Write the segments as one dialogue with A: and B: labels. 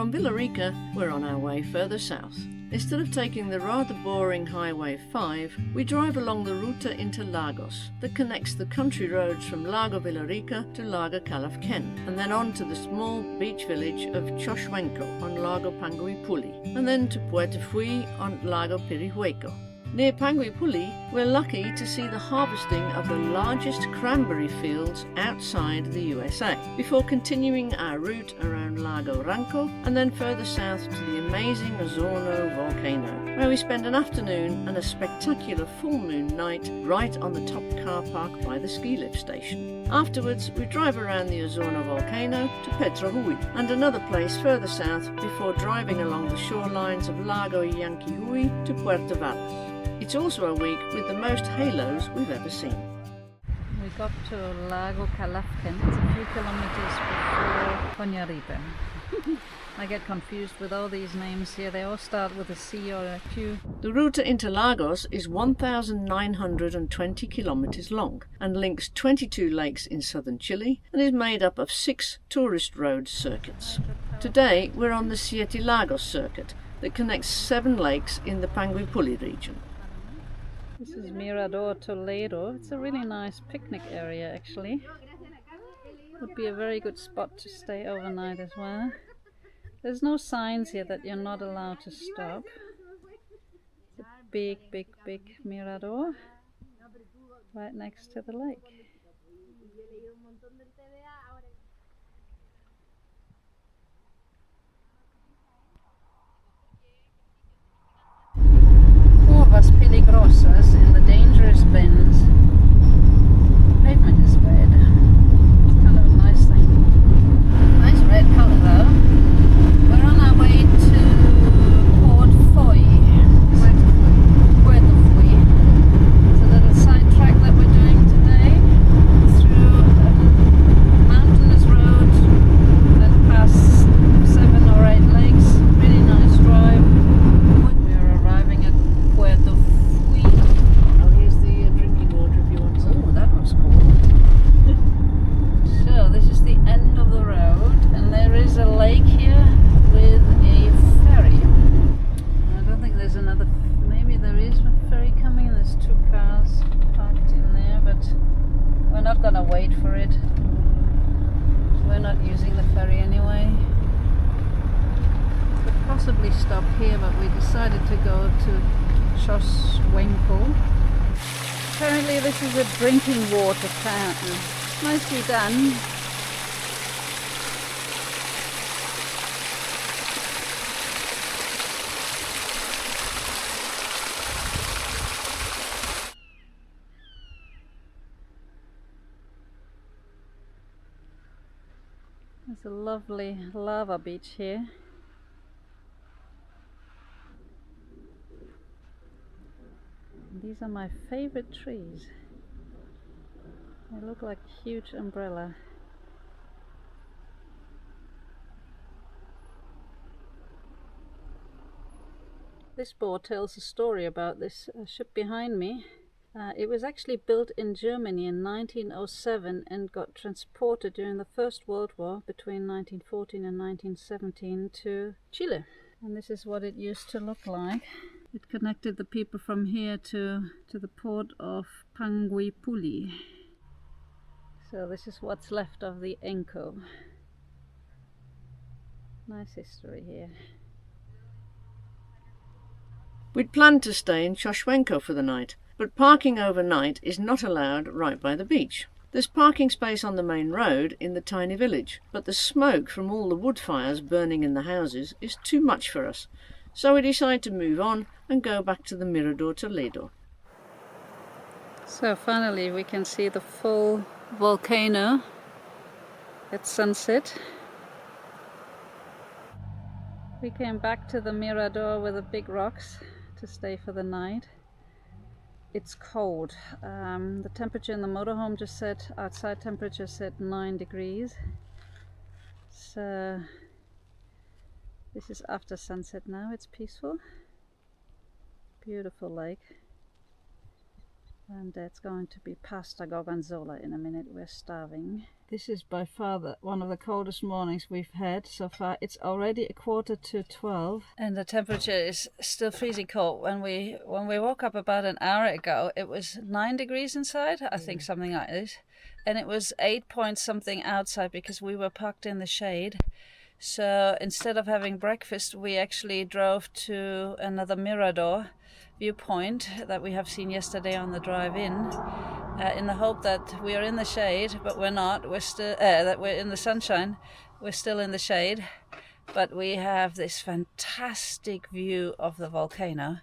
A: From Villarica, we're on our way further south. Instead of taking the rather boring Highway 5, we drive along the Ruta Interlagos that connects the country roads from Lago Villarica to Lago Calafquén, and then on to the small beach village of Choshuenco on Lago Panguipulli, and then to Puerto Fuy on Lago Pirihueico. Near Panguipulli, we're lucky to see the harvesting of the largest cranberry fields outside the USA, before continuing our route around Lago Ranco and then further south to the amazing Osorno volcano, where we spend an afternoon and a spectacular full moon night right on the top car park by the ski lift station. Afterwards, we drive around the Osorno volcano to Petrohue and another place further south before driving along the shorelines of Lago Llanquihue to Puerto Varas. It's also a week with the most halos we've ever seen.
B: We got to Lago Calafquén. It's a few kilometers before Villarica. I get confused with all these names here. They all start with a C or a Q.
A: The Ruta Interlagos is 1,920 kilometers long and links 22 lakes in southern Chile and is made up of 6 tourist road circuits. Today we're on the S8EP Lagos circuit that connects 7 lakes in the Panguipulli region.
B: This is Mirador Toledo. It's a really nice picnic area actually. Would be a very good spot to stay overnight as well. There's no signs here that you're not allowed to stop. It's a big mirador right next to the lake. Curvas peligrosas in the dangerous bends. Pavement is red. It's kind of a nice thing. Nice red color though. We're on our way to Puerto Fuy. Puerto Fuy. It's a little side track that we're doing today through a mountainous road that past 7 or 8 lakes. Really nice drive. We're arriving at Puerto Fuy.
A: Oh, here's the drinking water if you want some.
B: Oh, that was cool. So this is the end of the road, and there is a lake here with a ferry. I don't think there's another. Maybe there is a ferry coming. There's 2 cars parked in there, but we're not gonna wait for it. We're not using the ferry anyway. Could possibly stop here, but we decided to go to Choshuenco. Apparently this is a drinking water fountain. Nicely done. There's a lovely lava beach here. These are my favorite trees. They look like a huge umbrella. This board tells a story about this ship behind me. It was actually built in Germany in 1907 and got transported during the First World War between 1914 and 1917 to Chile. And this is what it used to look like. It connected the people from here to the port of Panguipulli. So this is what's left of the Enco. Nice history here.
A: We'd planned to stay in Choshuenco for the night, but parking overnight is not allowed right by the beach. There's parking space on the main road in the tiny village, but the smoke from all the wood fires burning in the houses is too much for us, so we decide to move on and go back to the Mirador Toledo.
B: So finally we can see the full volcano at sunset. We came back to the Mirador with the big rocks to stay for the night. It's cold. The temperature in the motorhome just said, outside temperature said 9 degrees. So this is after sunset now. It's peaceful. Beautiful lake. And it's going to be pasta gorgonzola in a minute. We're starving. This is by far one of the coldest mornings we've had so far. It's already 11:45 and the temperature is still freezing cold. When we woke up about an hour ago, it was 9 degrees inside, I think, something like this. And it was 8 point something outside because we were parked in the shade. So instead of having breakfast, we actually drove to another Mirador viewpoint that we have seen yesterday on the drive in the hope that we are in the shade, but we're not. We're still that we're in the sunshine. We're still in the shade, but we have this fantastic view of the volcano,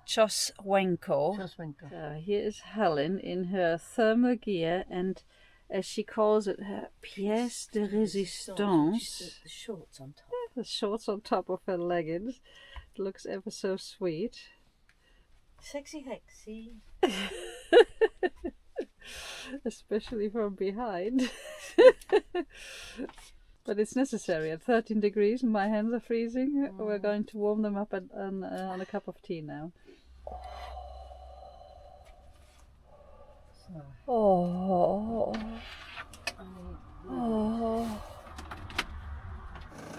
B: Choshuenco. So here's Helen in her thermal gear and, as she calls it, her pièce de résistance.
A: The shorts on top.
B: The shorts on top of her leggings. It looks ever so sweet.
A: Sexy hexy.
B: Especially from behind. But it's necessary. At 13 degrees and my hands are freezing. We're going to warm them up on a cup of tea now. Oh.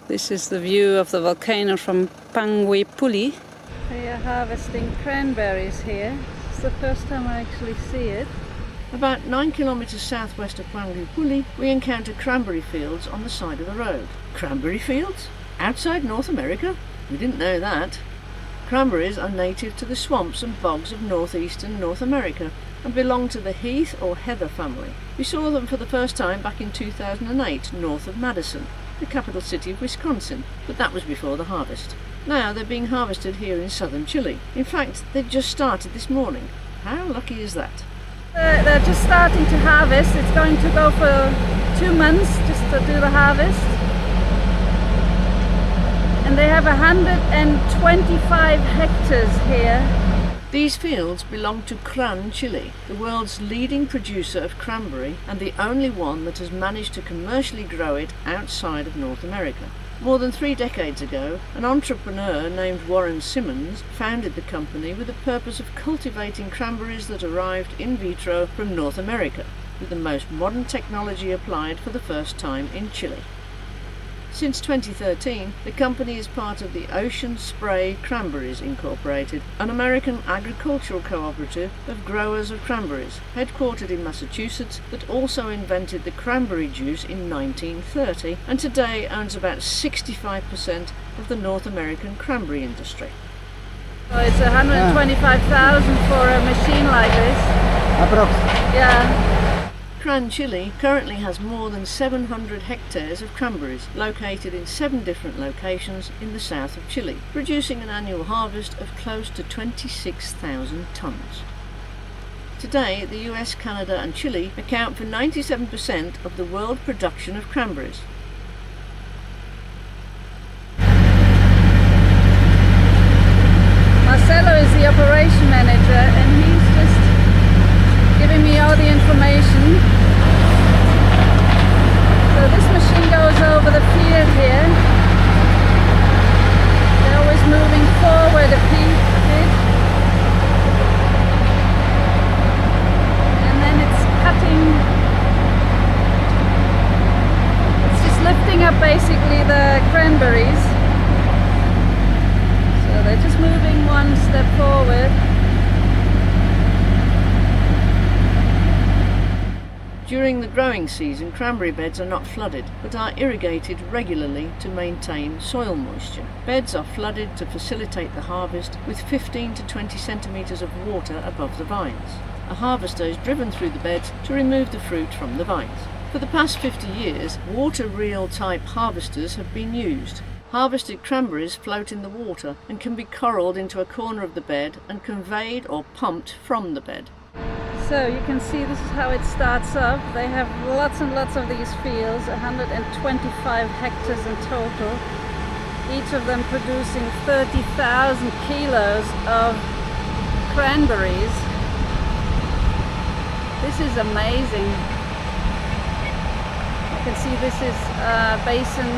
B: This is the view of the volcano from Panguipulli. They are harvesting cranberries here. It's the first time I actually see it.
A: About 9 kilometres southwest of Panguipulli, we encounter cranberry fields on the side of the road. Cranberry fields? Outside North America? We didn't know that. Cranberries are native to the swamps and bogs of northeastern North America and belong to the heath or heather family. We saw them for the first time back in 2008 north of Madison, the capital city of Wisconsin, but that was before the harvest. Now they're being harvested here in southern Chile. In fact, they've just started this morning. How lucky is that?
B: They're just starting to harvest. It's going to go for 2 months just to do the harvest. And they have 125 hectares here.
A: These fields belong to Cran, Chile, the world's leading producer of cranberry and the only one that has managed to commercially grow it outside of North America. More than 3 decades ago, an entrepreneur named Warren Simmons founded the company with the purpose of cultivating cranberries that arrived in vitro from North America, with the most modern technology applied for the first time in Chile. Since 2013, the company is part of the Ocean Spray Cranberries Incorporated, an American agricultural cooperative of growers of cranberries, headquartered in Massachusetts, that also invented the cranberry juice in 1930 and today owns about 65% of the North American cranberry industry.
B: So it's 125,000 for a machine like this.
C: Approx.
B: Yeah.
A: Cran, Chile currently has more than 700 hectares of cranberries located in 7 different locations in the south of Chile, producing an annual harvest of close to 26,000 tonnes. Today, the US, Canada and Chile account for 97% of the world production of cranberries.
B: Marcelo is the operation manager and he's just giving me all the information. So this machine goes over the field here. They're always moving forward a bit. And then it's cutting. It's just lifting up basically the cranberries. So they're just moving one step forward.
A: During the growing season, cranberry beds are not flooded, but are irrigated regularly to maintain soil moisture. Beds are flooded to facilitate the harvest with 15 to 20 centimetres of water above the vines. A harvester is driven through the beds to remove the fruit from the vines. For the past 50 years, water reel type harvesters have been used. Harvested cranberries float in the water and can be corralled into a corner of the bed and conveyed or pumped from the bed.
B: So you can see this is how it starts off. They have lots and lots of these fields, 125 hectares in total, each of them producing 30,000 kilos of cranberries. This is amazing. You can see this is basin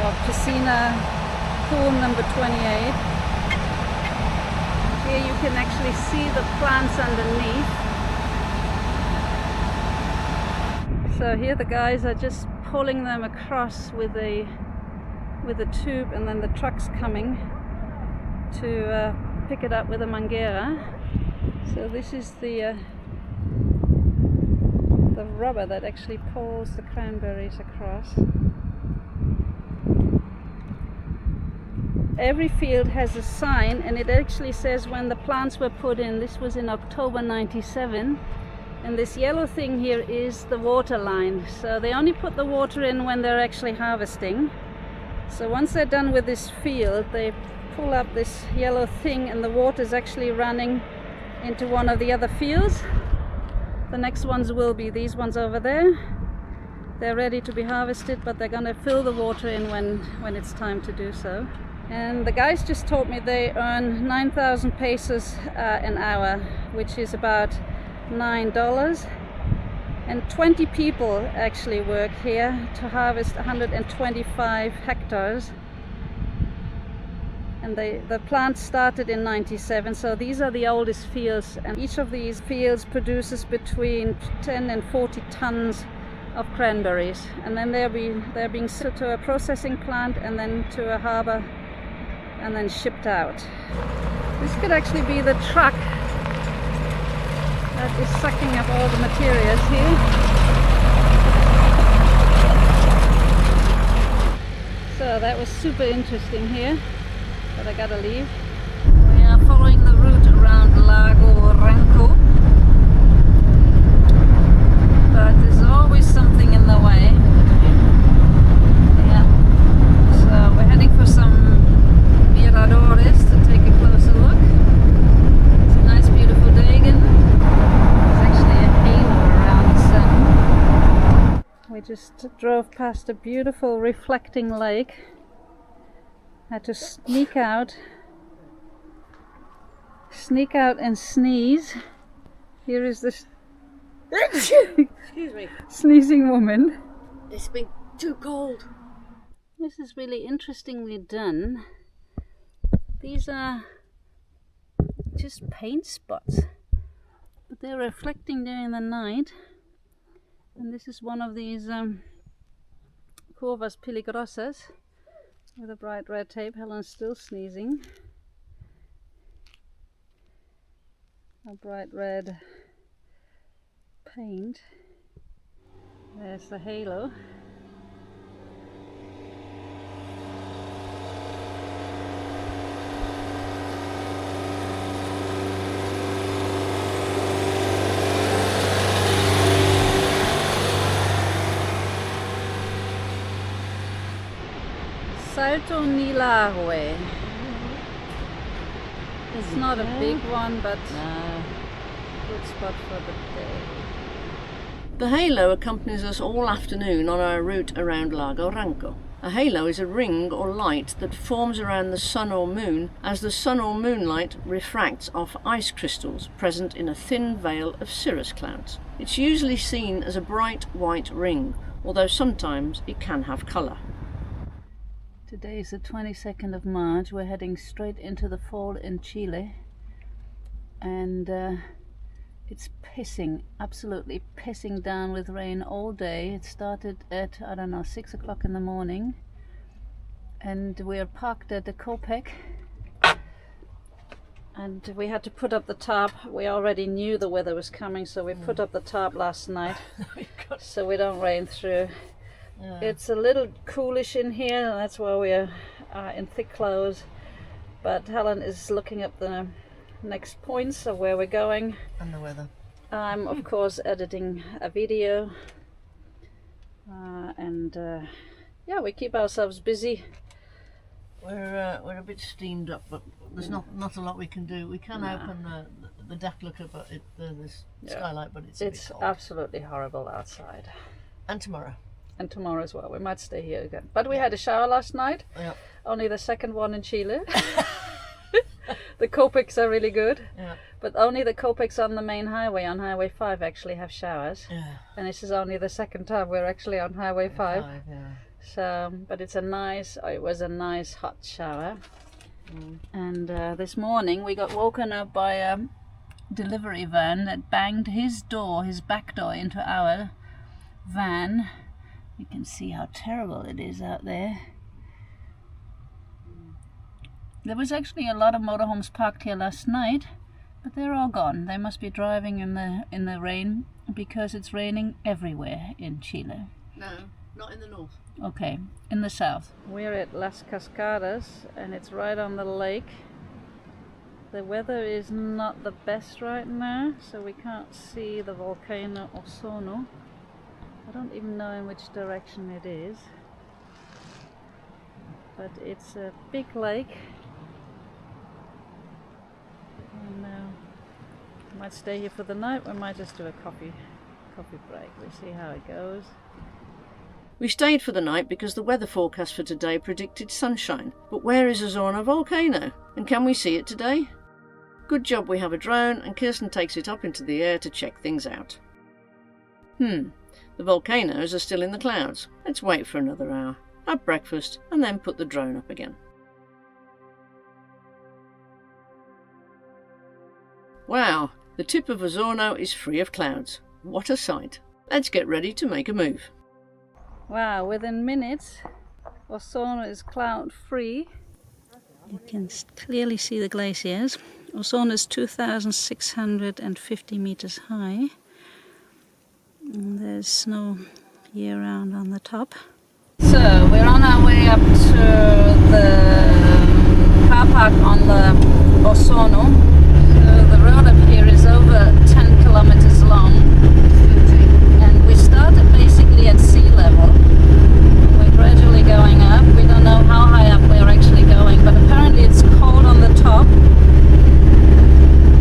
B: or piscina pool number 28. Here you can actually see the plants underneath. So here the guys are just pulling them across with a tube, and then the truck's coming to pick it up with a manguera. So this is the rubber that actually pulls the cranberries across. Every field has a sign, and it actually says when the plants were put in. This was in October 97, and this yellow thing here is the water line. So they only put the water in when they're actually harvesting. So once they're done with this field, they pull up this yellow thing, and the water is actually running into one of the other fields. The next ones will be these ones over there. They're ready to be harvested, but they're gonna fill the water in when it's time to do so. And the guys just told me they earn 9,000 pesos an hour, which is about $9. And 20 people actually work here to harvest 125 hectares. And the plant started in 97, so these are the oldest fields, and each of these fields produces between 10 and 40 tons of cranberries, and then they're being sent to a processing plant and then to a harbor and then shipped out. This could actually be the truck that is sucking up all the materials here. So that was super interesting here, but I gotta leave. We are following the route around Lago Ranco, but there's always something in the way. Yeah, so we're heading for some Miradores to take a closer look. It's a nice beautiful day again. There's actually a halo around the sun. We just drove past a beautiful reflecting lake. Had to sneak out and sneeze. Here is this
A: Excuse me.
B: sneezing woman.
A: It's been too cold.
B: This is really interestingly done. These are just paint spots, but they're reflecting during the night. And this is one of these curvas peligrosas with a bright red tape. Helen's still sneezing. A bright red paint. There's the halo. Salto Nilahue. It's not a big one, but good spot for the day.
A: The halo accompanies us all afternoon on our route around Lago Ranco. A halo is a ring or light that forms around the sun or moon as the sun or moonlight refracts off ice crystals present in a thin veil of cirrus clouds. It's usually seen as a bright white ring, although sometimes it can have colour.
B: Today is the 22nd of March. We're heading straight into the fall in Chile, and it's pissing, absolutely pissing down with rain all day. It started at, I don't know, 6 o'clock in the morning, and we are parked at the Copec, and we had to put up the tarp. We already knew the weather was coming, so we put up the tarp last night so we don't rain through. Yeah. It's a little coolish in here, and that's why we're in thick clothes, but Helen is looking up the next points of where we're going.
A: And the weather.
B: I'm of course editing a video, and yeah, we keep ourselves busy.
A: We're a bit steamed up, but there's not a lot we can do. We can open the deck looker, but there's skylight, but it's a bit cold.
B: Absolutely horrible outside.
A: And tomorrow.
B: And tomorrow as well. We might stay here again. But we had a shower last night.
A: Yeah.
B: Only the second one in Chile. The Copecs are really good.
A: Yeah.
B: But only the Copecs on the main highway, on Highway 5, actually have showers.
A: Yeah.
B: And this is only the second time we're actually on Highway 5.
A: Yeah.
B: So, but it was a nice hot shower. And this morning we got woken up by a delivery van that banged his back door into our van. You can see how terrible it is out there. There was actually a lot of motorhomes parked here last night, but they're all gone. They must be driving in the rain, because it's raining everywhere in Chile.
A: No, not in the north.
B: Okay, in the south. We're at Las Cascadas and it's right on the lake. The weather is not the best right now, so we can't see the volcano Osorno. I don't even know in which direction it is, but it's a big lake. And we might stay here for the night. We might just do a coffee break. We'll see how it goes.
A: We stayed for the night because the weather forecast for today predicted sunshine. But where is Osorno volcano? And can we see it today? Good job we have a drone, and Kirsten takes it up into the air to check things out. The volcanoes are still in the clouds. Let's wait for another hour, have breakfast, and then put the drone up again. Wow, the tip of Osorno is free of clouds. What a sight. Let's get ready to make a move.
B: Wow, within minutes, Osorno is cloud free. You can clearly see the glaciers. Osorno is 2,650 meters high. And there's snow year round on the top. So we're on our way up to the car park on the Osorno. So the road up here is over 10 kilometers long. And we started basically at sea level. We're gradually going up. We don't know how high up we're actually going, but apparently it's cold on the top.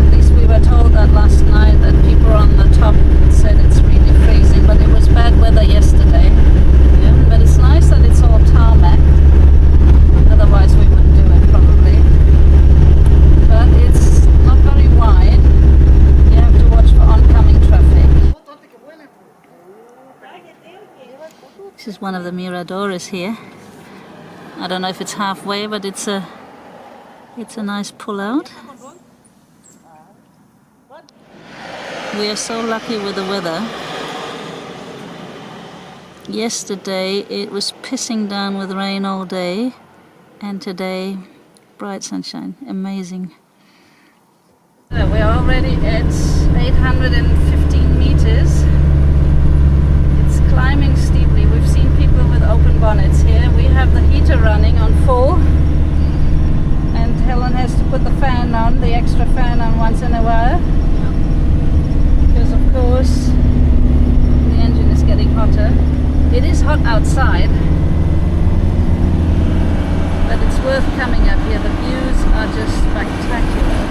B: At least we were told that last night, that people on the top said it's really freezing, but it was bad weather yesterday. Yeah, but it's nice that it's all tarmac. Otherwise we wouldn't do it probably. But it's not very wide. You have to watch for oncoming traffic. This is one of the miradores here. I don't know if it's halfway, but it's a nice pull out. We are so lucky with the weather. Yesterday it was pissing down with rain all day, and today bright sunshine. Amazing. So we're already at 815 meters. It's climbing steeply. We've seen people with open bonnets here. We have the heater running on full, and Helen has to put the fan on, the extra fan on once in a while. Because of course the engine is getting hotter. It is hot outside, but it's worth coming up here. The views are just spectacular.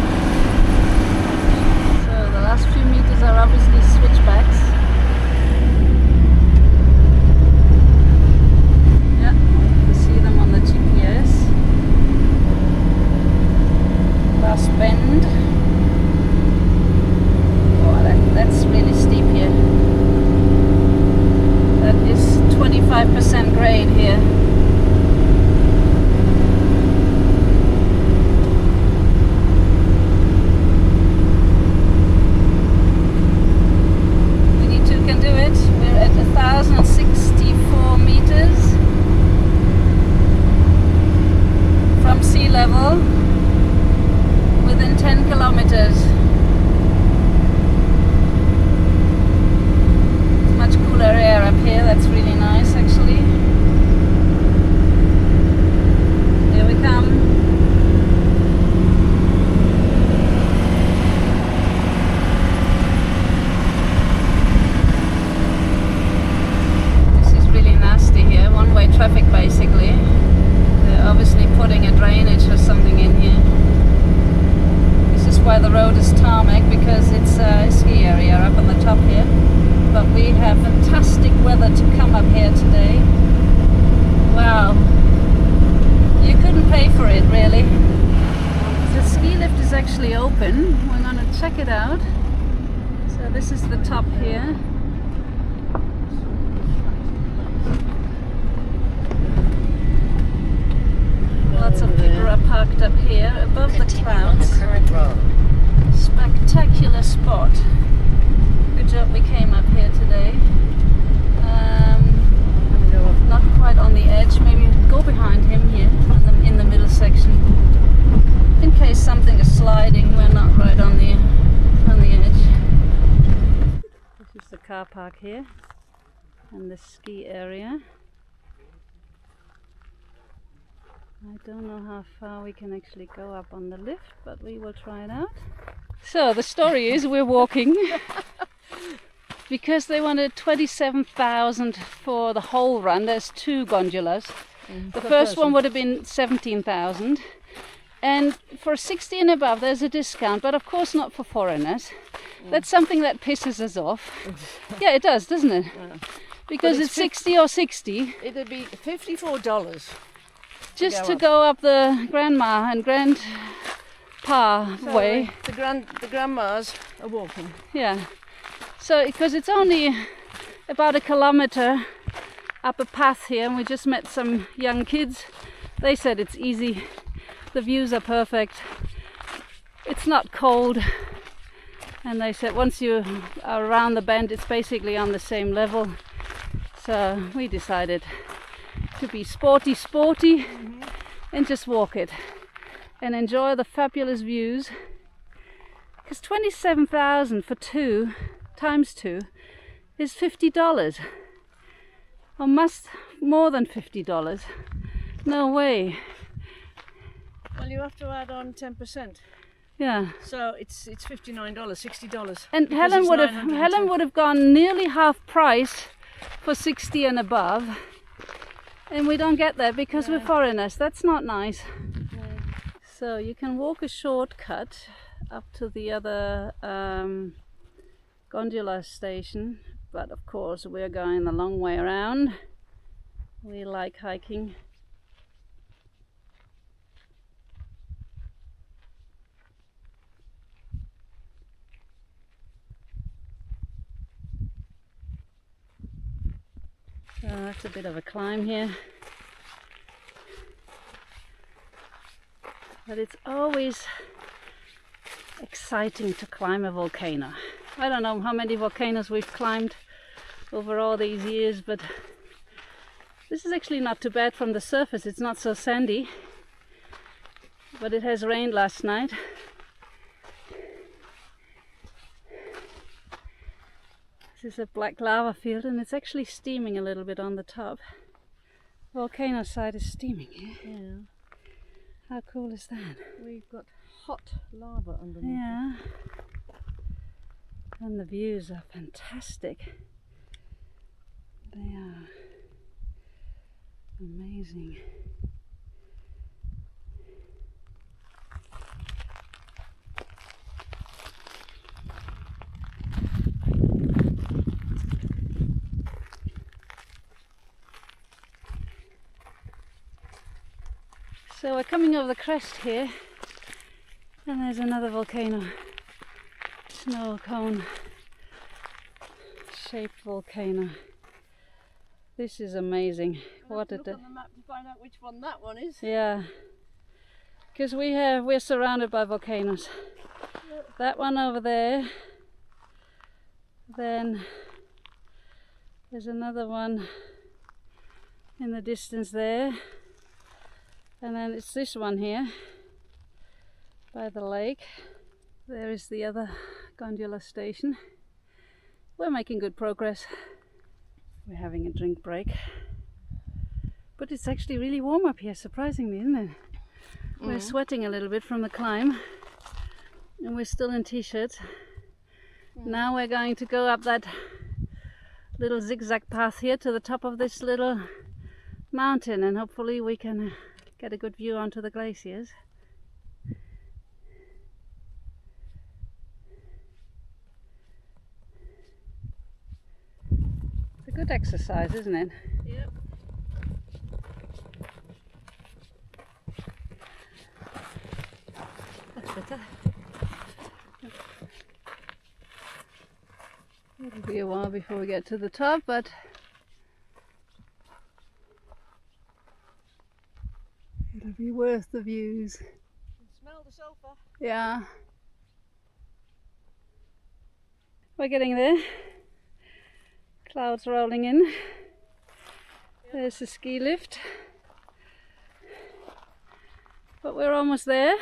B: So the last few meters are obviously switchbacks. Yeah, you can see them on the GPS. Last bend. That's really steep here. That is 25% grade here. We two can do it. We're at 1,064 meters from sea level, within 10 kilometers. Cooler air up here, that's really nice actually. Here we come. This is really nasty here, one-way traffic basically. They're obviously putting a drainage or something in here. This is why the road is tarmac, because it's a ski area up on the top here. But we have fantastic weather to come up here today. Wow. You couldn't pay for it, really. The ski lift is actually open. We're going to check it out. So this is the top here. Lots of people are parked up here above the clouds. Spectacular spot. Good job we came up here today. Not quite on the edge, maybe go behind him here in the middle section. In case something is sliding, we're not right on the edge. This is the car park here and the ski area. I don't know how far we can actually go up on the lift, but we will try it out. So the story is we're walking because they wanted 27,000 for the whole run. There's 2 gondolas. The first one would have been 17,000. And for 60 and above there's a discount, but of course not for foreigners. That's something that pisses us off. Yeah, it does, doesn't it? Yeah. Because it's 60 or 60.
A: It'd be $54.
B: Just to go up the grandma and grandpa way.
A: The grandmas are walking.
B: Yeah. So, because it's only about a kilometer up a path here, and we just met some young kids. They said it's easy. The views are perfect. It's not cold. And they said once you are around the bend, it's basically on the same level. So we decided to be sporty and just walk it and enjoy the fabulous views. Because 27,000 for 2 times 2 is $50. Or must more than $50. No way.
A: Well, you have to add on 10%.
B: Yeah.
A: So it's $59, $60.
B: And Helen would have gone nearly half price for 60 and above. And we don't get that because we're foreigners. That's not nice. No. So you can walk a shortcut up to the other gondola station, but of course we're going the long way around. We like hiking. So that's a bit of a climb here. But it's always exciting to climb a volcano. I don't know how many volcanoes we've climbed over all these years, but this is actually not too bad from the surface. It's not so sandy, but it has rained last night. This is a black lava field and it's actually steaming a little bit on the top. The volcano side is steaming here.
A: Yeah.
B: How cool is that?
A: We've got hot lava underneath.
B: Yeah. And the views are fantastic. They are amazing. So we're coming over the crest here, and there's another volcano, snow cone shaped volcano. This is amazing.
A: What did look on the map to find out which one that one is?
B: Yeah, because we're surrounded by volcanoes. Yep. That one over there. Then there's another one in the distance there. And then it's this one here by the lake. There is the other gondola station. We're making good progress. We're having a drink break. But it's actually really warm up here, surprisingly, isn't it? We're sweating a little bit from the climb. And we're still in t-shirts. Now we're going to go up that little zigzag path here to the top of this little mountain, and hopefully we can get a good view onto the glaciers. It's a good exercise, isn't it?
A: Yep. That's better.
B: It'll be a while before we get to the top, but it'll be worth the views.
A: You can smell the sulphur.
B: Yeah. We're getting there. Clouds rolling in. There's the ski lift. But we're almost there.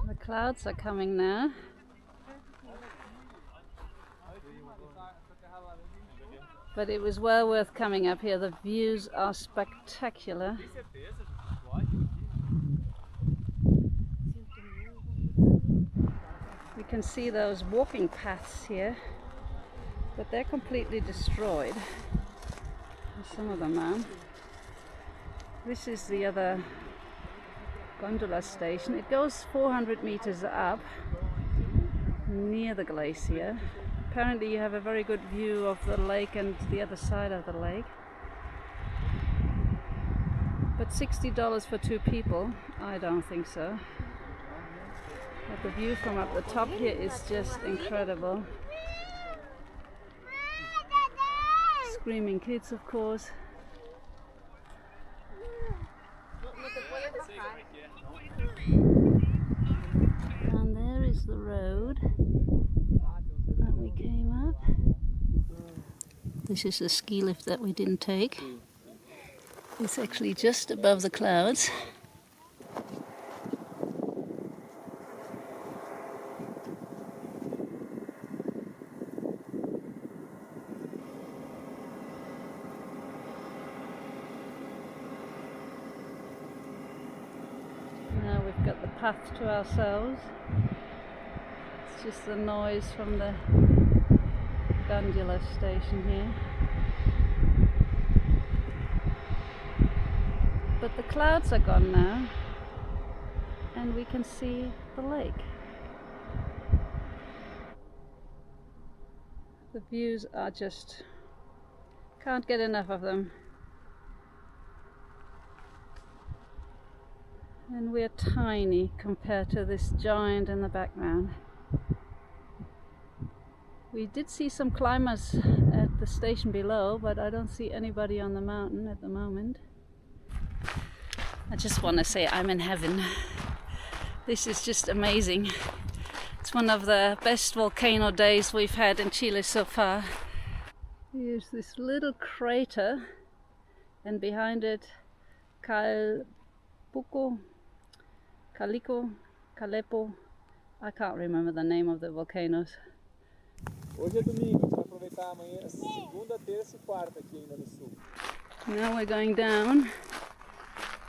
B: The clouds are coming now. But it was well worth coming up here. The views are spectacular. We can see those walking paths here, but they're completely destroyed. Some of them are. This is the other gondola station. It goes 400 meters up near the glacier. Apparently you have a very good view of the lake and the other side of the lake. But $60 for 2 people? I don't think so. But the view from up the top here is just incredible. Screaming kids, of course. And there is the road that we came up. This is the ski lift that we didn't take. It's actually just above the clouds. Now we've got the path to ourselves. It's just the noise from the gondola station here. But the clouds are gone now, and we can see the lake. The views are just, can't get enough of them. And we're tiny compared to this giant in the background. We did see some climbers at the station below, but I don't see anybody on the mountain at the moment. I just want to say I'm in heaven. This is just amazing. It's one of the best volcano days we've had in Chile so far. Here's this little crater, and behind it Calico, Calepo. I can't remember the name of the volcanoes.
C: Hoje é domingo, para aproveitar amanhã, segunda, terça e quarta aqui ainda no sul.
B: Now we're going down.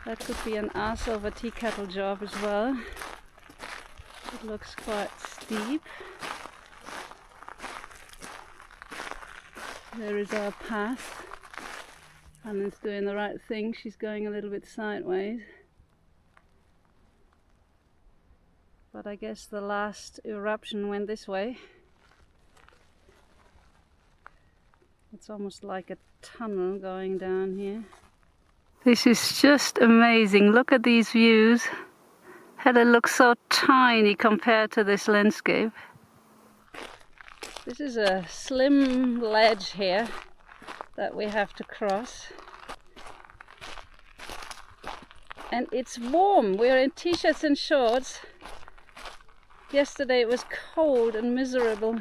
B: That could be an ass over tea kettle job as well. It looks quite steep. There is our path. Alan's doing the right thing. She's going a little bit sideways. But I guess the last eruption went this way. It's almost like a tunnel going down here. This is just amazing. Look at these views. How they look so tiny compared to this landscape. This is a slim ledge here that we have to cross. And it's warm. We're in t-shirts and shorts. Yesterday it was cold and miserable.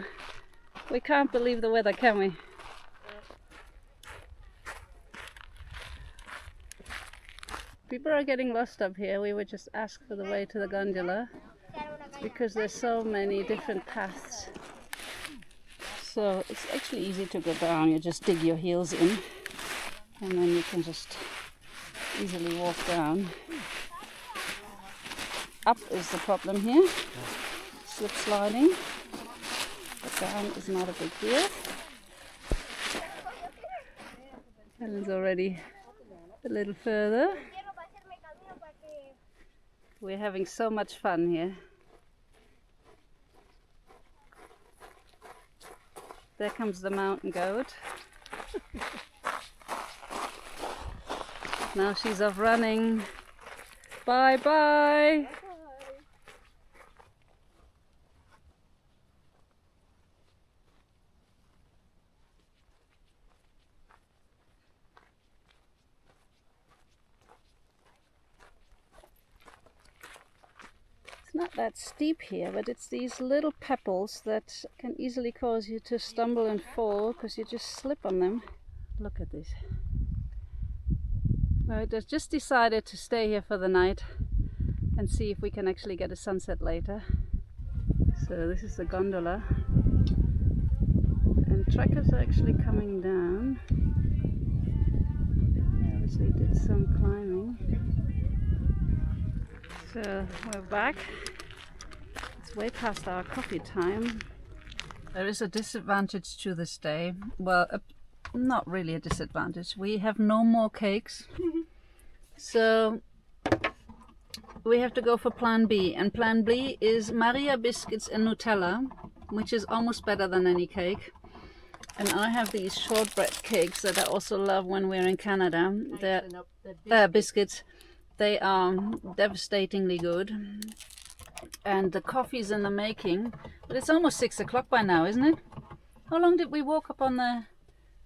B: We can't believe the weather, can we? People are getting lost up here. We would just ask for the way to the gondola because there's so many different paths. So it's actually easy to go down. You just dig your heels in and then you can just easily walk down. Up is the problem here. Slip sliding. But down is not a big deal. Helen's already a little further. We're having so much fun here. There comes the mountain goat. Now she's off running. Bye bye. not that steep here, but it's these little pebbles that can easily cause you to stumble and fall because you just slip on them. Look at this. I just decided to stay here for the night and see if we can actually get a sunset later. So this is the gondola, and trekkers are actually coming down. They obviously did some climbing. So we're back. It's way past our coffee time. There is a disadvantage to this day. Well, not really a disadvantage. We have no more cakes. So we have to go for plan B. And plan B is Maria biscuits and Nutella, which is almost better than any cake. And I have these shortbread cakes that I also love when we're in Canada. They're biscuits. They are devastatingly good. And the coffee's in the making. But it's almost 6 o'clock by now, isn't it? How long did we walk up on the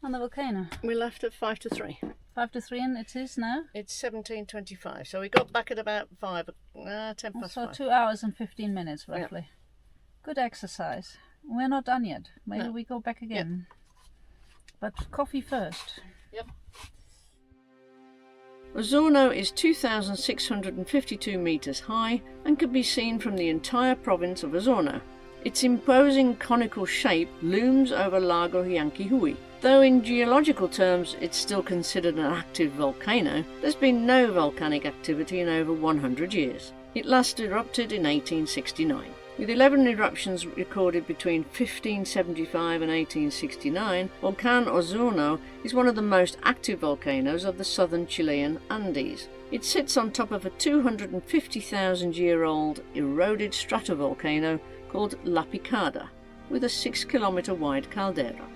B: volcano?
A: We left at 5 to 3.
B: 5 to 3, and it is now?
A: It's 17:25, so we got back at about 10 past 5.
B: So 2 hours and 15 minutes roughly. Yeah. Good exercise. We're not done yet. Maybe we go back again. Yep. But coffee first.
A: Yep. Osorno is 2,652 metres high and can be seen from the entire province of Osorno. Its imposing conical shape looms over Lago Llanquihue. Though in geological terms it's still considered an active volcano, there's been no volcanic activity in over 100 years. It last erupted in 1869. With 11 eruptions recorded between 1575 and 1869, Volcán Osorno is one of the most active volcanoes of the southern Chilean Andes. It sits on top of a 250,000-year-old eroded stratovolcano called La Picada, with a 6-kilometre wide caldera.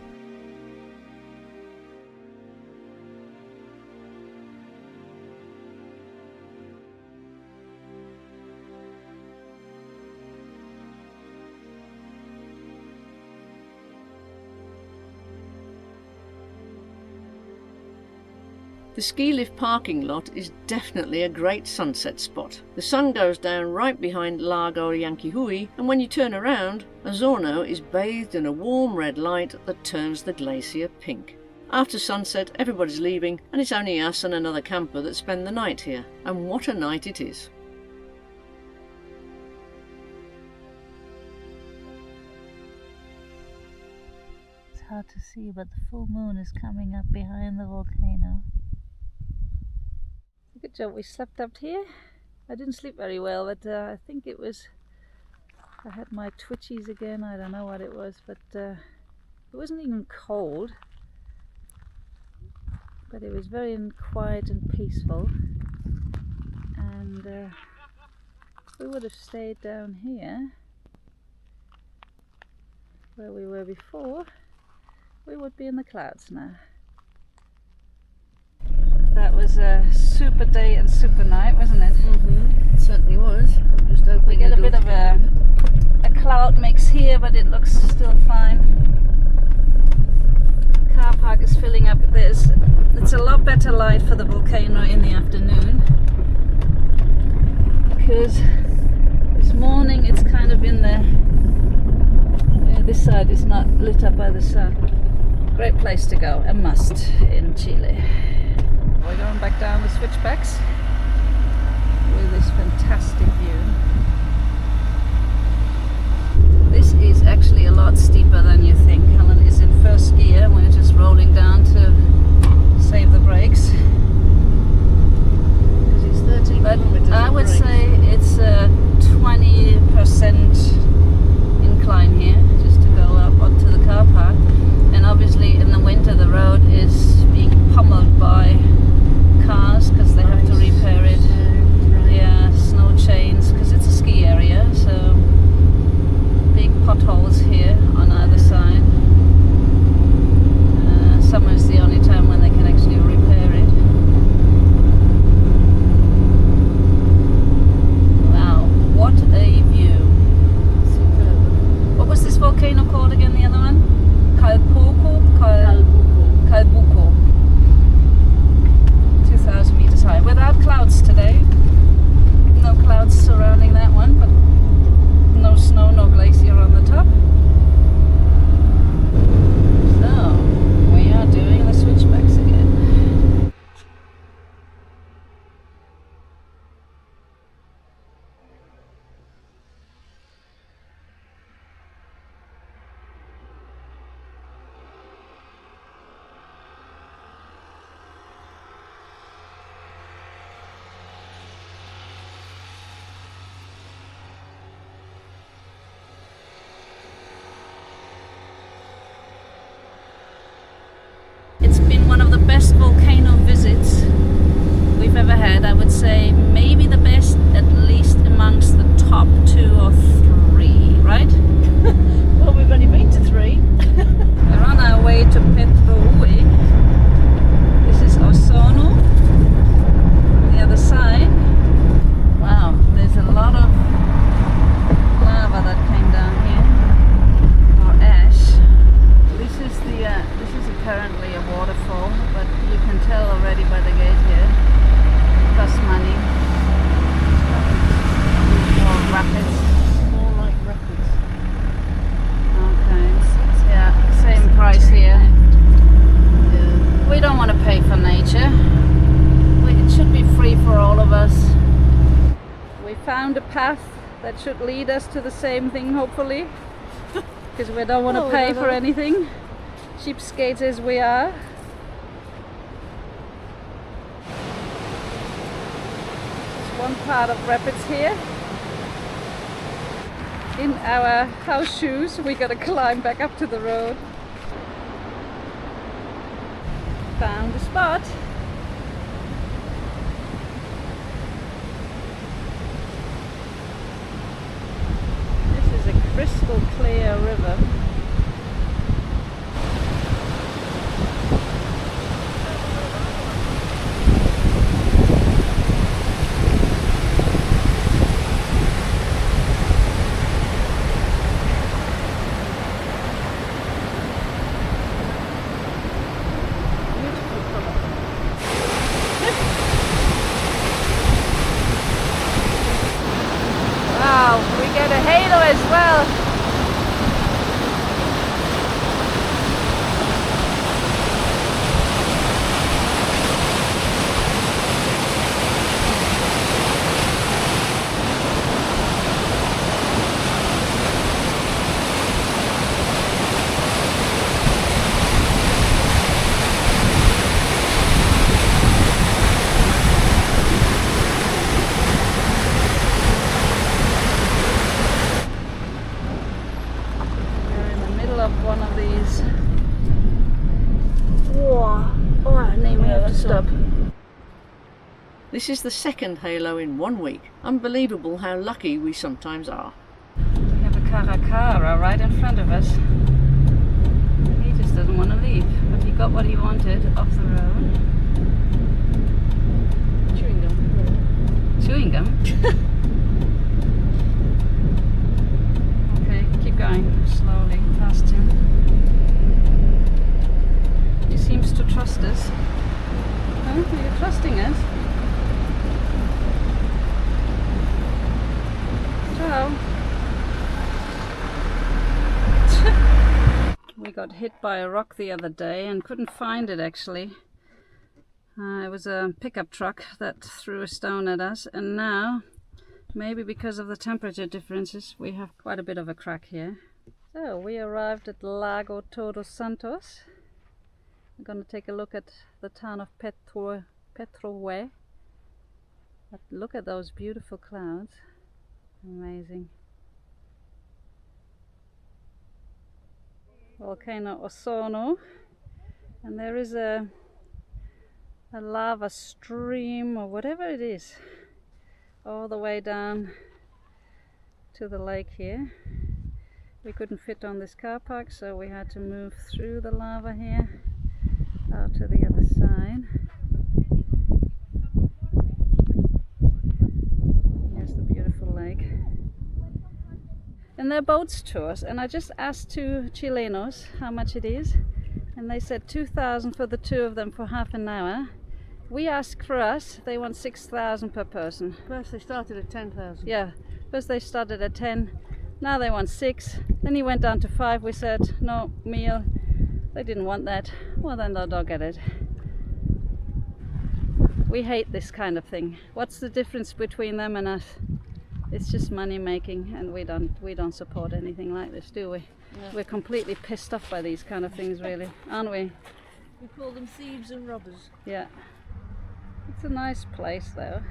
A: The ski lift parking lot is definitely a great sunset spot. The sun goes down right behind Lago Llanquihue, and when you turn around, Osorno is bathed in a warm red light that turns the glacier pink. After sunset, everybody's leaving, and it's only us and another camper that spend the night here. And what a night it is.
B: It's hard to see, but the full moon is coming up behind the volcano. Good job we slept up here. I didn't sleep very well, but I think it was, I had my twitchies again. I don't know what it was, but it wasn't even cold, but it was very quiet and peaceful. And if we would have stayed down here where we were before, we would be in the clouds now. That was a super day and super night, wasn't it?
A: Mm-hmm. It certainly was. I'm just opening.
B: We get a bit of a cloud mix here, but it looks still fine. Car park is filling up. It's a lot better light for the volcano in the afternoon, because this morning it's kind of in the this side is not lit up by the sun. Great place to go, a must in Chile. We're going back down the switchbacks with this fantastic view. This is actually a lot steeper than you think. Helen is in first gear. We're just rolling down to save the brakes.
A: Because it's 13 kilometers.
B: I would say it's a 20% incline here, just to go up onto the car park. And obviously in the winter the road is being pummeled by cars because they have to repair it. Yeah, snow chains, because it's best volcano visits we've ever had. I would say maybe the best, at least amongst the top 2 or 3, right?
A: Well, we've only been to 3.
B: We're on our way to Petrohue. This is Osorno on the other side. Wow, there's a lot of lava that came down here, or ash. This is apparently a waterfall, but you can tell already by the gate here. Costs money. Or rapids.
A: More like rapids.
B: Okay, yeah, same price here.
A: Yeah.
B: We don't want to pay for nature. It should be free for all of us. We found a path that should lead us to the same thing, hopefully. Because we don't want to pay for anything. Cheapskates as we are. There's one part of rapids here. In our house shoes, we gotta climb back up to the road. Found a spot. This is a crystal clear river. Wow, we get a halo as well. One of these. Whoa! Oh, no, we have to stop.
A: This is the second halo in 1 week. Unbelievable how lucky we sometimes are.
B: We have a caracara right in front of us. He just doesn't want to leave, but he got what he wanted off the road.
A: Chewing gum.
B: Chewing gum? Okay, keep going slowly past him. He seems to trust us. Huh? Are you trusting us? Ciao. We got hit by a rock the other day and couldn't find it actually. It was a pickup truck that threw a stone at us, and now, maybe because of the temperature differences, we have quite a bit of a crack here. So we arrived at Lago Todos Santos. We're going to take a look at the town of Petrohue. But look at those beautiful clouds. Amazing. Volcano Osorno. And there is a lava stream or whatever it is all the way down to the lake here. We couldn't fit on this car park, so we had to move through the lava here out to the other side. Here's the beautiful lake. And they're boats tours, and I just asked 2 Chilenos how much it is, and they said 2,000 for the 2 of them for half an hour. We asked for us, they want 6,000 per person.
A: First they started at 10,000.
B: Yeah, first they started at 10, now they want 6, then he went down to 5. We said no meal, they didn't want that. Well, then they'll get it. We hate this kind of thing. What's the difference between them and us? It's just money making, and we don't support anything like this, do we?
A: No.
B: We're completely pissed off by these kind of things, really, aren't we?
A: We call them thieves and robbers.
B: Yeah. It's a nice place though.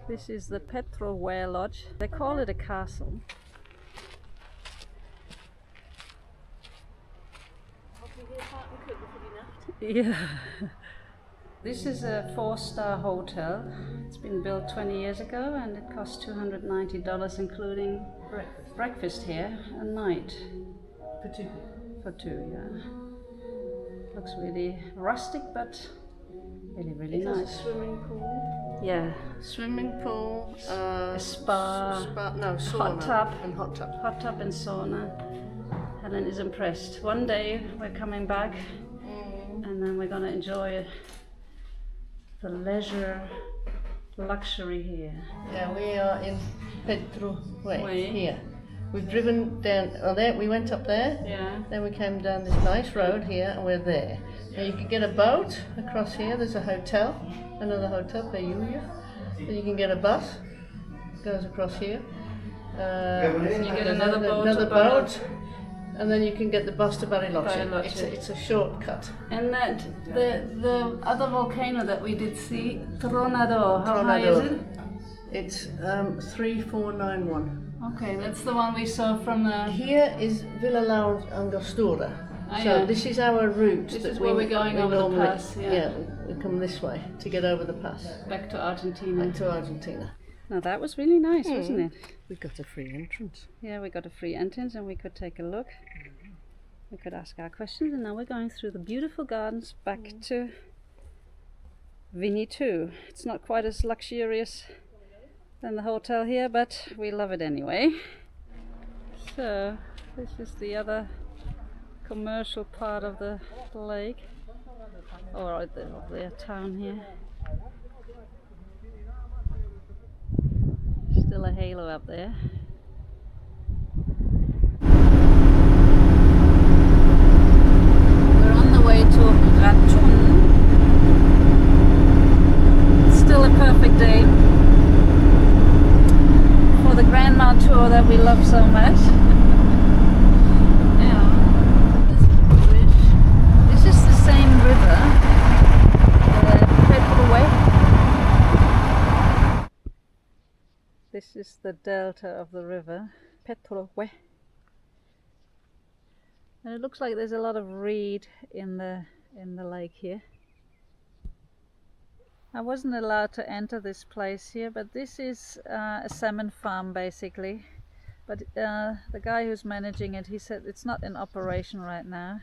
B: This is the Petrohue Lodge. They call it a castle. Yeah. This is a 4-star hotel. It's been built 20 years ago and it costs $290 including breakfast here a night. For two, yeah. Looks really rustic but really
A: It has
B: nice.
A: a swimming pool.
B: Yeah.
A: Swimming pool,
B: A spa,
A: sauna
B: hot tub.
A: and hot tub.
B: Hot tub and sauna. Helen is impressed. One day we're coming back and then we're gonna enjoy the leisure luxury here.
A: Yeah, we are in Petrohue
B: Way.
A: here. We've driven down, there, we went up there,
B: Yeah.
A: then we came down this nice road here and we're there. Now you can get a boat across here, there's a hotel, another hotel, Petrohue. Then you can get a bus, goes across here.
B: You get another boat.
A: And then you can get the bus to Bariloche.
B: Bariloche.
A: It's a shortcut.
B: And that the other volcano that we did see, Tronador, how high is it?
A: It's 3491.
B: Okay, that's the one we saw from the...
A: Here is Villa La Angostura.
B: Ah,
A: So
B: yeah.
A: this is our route.
B: This
A: that
B: is where we're going
A: we
B: over the
A: normally-
B: pass, yeah.
A: we come this way to get over the pass
B: back to Argentina.
A: back to Argentina.
B: Now that was really nice, wasn't it?
A: We got a free entrance.
B: Yeah, we got a free entrance and we could take a look. We could ask our questions and now we're going through the beautiful gardens back to Vinny 2. It's not quite as luxurious than the hotel here, but we love it anyway. So, this is the other commercial part of the lake, or of the town here. Still a halo up there. We're on the way to Ratun. Still a perfect day for the grandma tour that we love so much. Yeah, this is the bridge. This is the same river, Petrohue. This is the delta of the river, Petrohue. And it looks like there's a lot of reed in the lake here. I wasn't allowed to enter this place here, but this is a salmon farm basically. But the guy who's managing it, he said it's not in operation right now.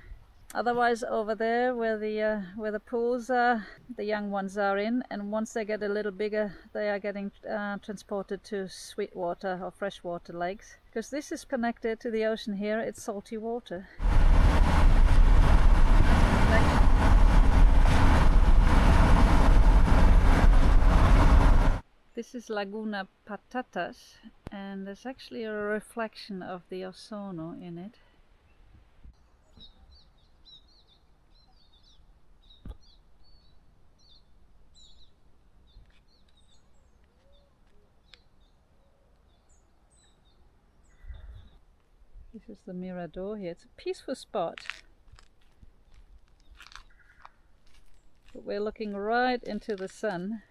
B: Otherwise, over there where the pools are, the young ones are in, and once they get a little bigger, they are getting transported to sweetwater or freshwater lakes. Because this is connected to the ocean here, it's salty water. This is Laguna Patatas, and there's actually a reflection of the Osorno in it. This is the Mirador here. It's a peaceful spot. But we're looking right into the sun.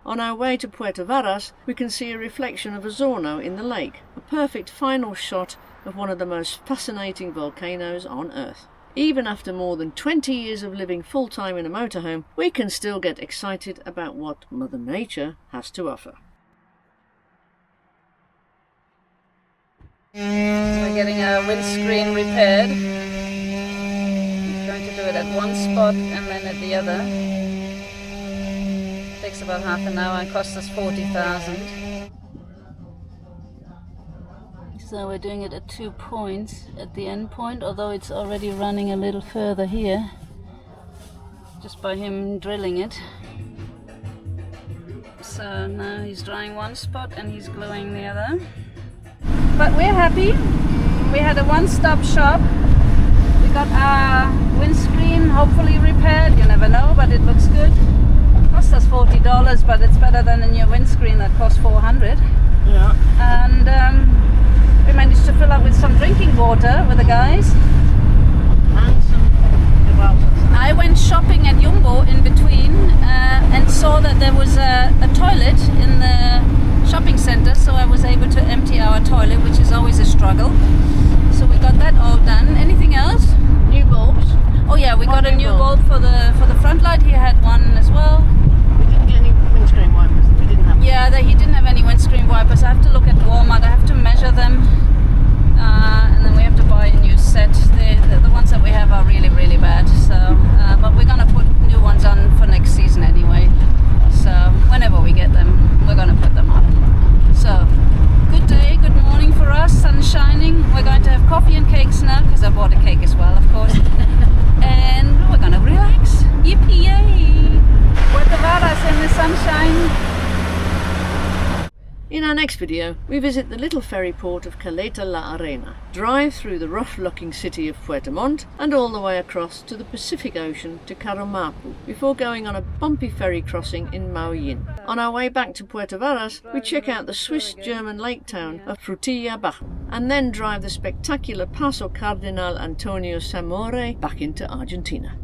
A: On our way to Puerto Varas, we can see a reflection of Osorno in the lake, a perfect final shot of one of the most fascinating volcanoes on Earth. Even after more than 20 years of living full-time in a motorhome, we can still get excited about what Mother Nature has to offer.
B: We're getting our windscreen repaired. He's going to do it at one spot and then at the other. Takes about half an hour and costs us 40,000. So we're doing it at 2 points at the end point, although it's already running a little further here, just by him drilling it. So now he's drying one spot and he's gluing the other. But we're happy. We had a one-stop shop. We got our windscreen hopefully repaired. You never know, but it looks good. Cost us $40, but it's better than a new windscreen that cost $400.
A: Yeah.
B: And we managed to fill up with some drinking water with the guys.
A: And some kebabs.
B: I went shopping at Jumbo in between and saw that there was a toilet in the shopping center, so I was able to empty our toilet, which is always a struggle. So we got that all
A: In our next video, we visit the little ferry port of Caleta la Arena, drive through the rough-looking city of Puerto Montt and all the way across to the Pacific Ocean to Caromapu, before going on a bumpy ferry crossing in Maullín. On our way back to Puerto Varas, we check out the Swiss-German lake town of Frutillar Bajo, and then drive the spectacular Paso Cardinal Antonio Samore back into Argentina.